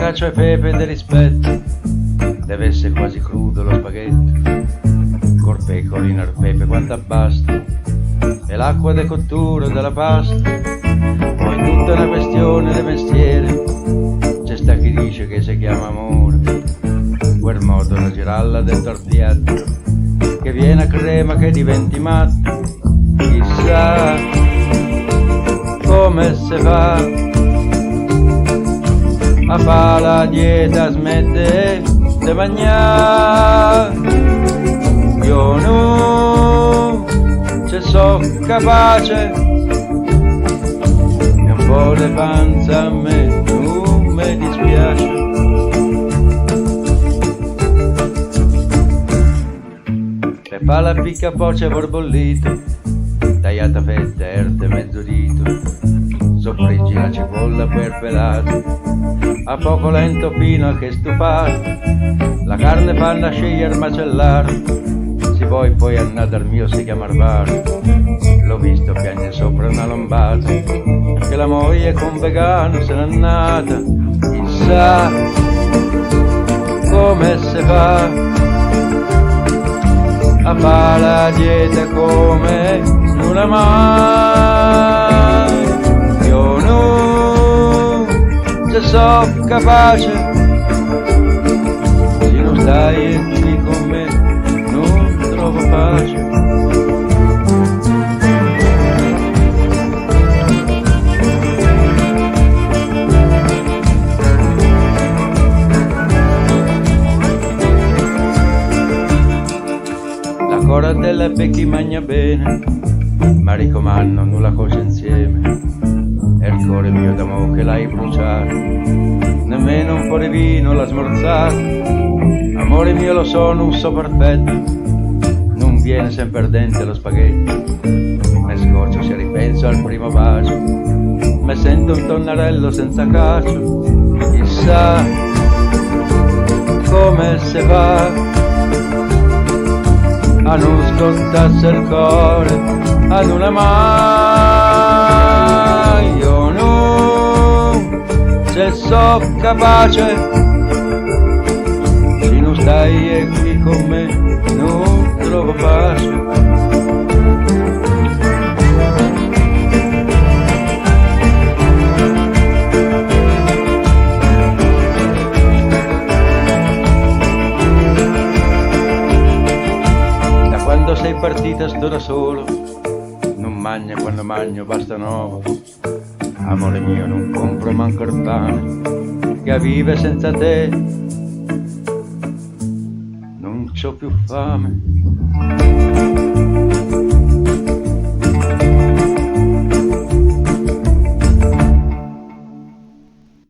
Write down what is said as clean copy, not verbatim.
cacio e pepe del rispetto, deve essere quasi crudo lo spaghetto, col pecorino al pepe quanto abbasta, e l'acqua de cottura della pasta. Poi tutta una questione di mestiere, c'è sta chi dice che si chiama amore, quel modo da giralla del tortiato, che viene a crema che diventi matto, chissà come si fa a fa la dieta, smette di mangiare. Io non ci so capace, e un po' di panza a me non mi dispiace. E fa la picca poce borbollito, tagliata a fette, erte mezzo dito, soffriggi la cipolla per pelato, a poco lento fino a che stufato, la carne fanno scegliere macellare, si poi andare dal mio si chiama bar, l'ho visto piangere sopra una lombata, che la moglie con vegano se n'è nata, chissà come si fa a fare la dieta come non è mai. Io non ci so capace, se non stai qui con me non trovo pace. La coratella per chi mangia bene, ma ricomando nulla cosa insieme, e il cuore mio d'amore che l'hai bruciato, nemmeno un po' di vino l'ha smorzato. Amore mio lo so, non so perfetto, non viene sempre ardente lo spaghetto, mi scoccio se ripenso al primo bacio, mi sento un tonnarello senza cacio, chissà come si fa a non scottarsi il cuore, a non è mai. Io non se so capace, se non stai qui con me non trovo pace. Quando sei partita sto da solo, non magna quando magno basta nuovo. Amore mio non compro manco il pane, che a vive senza te non c'ho più fame.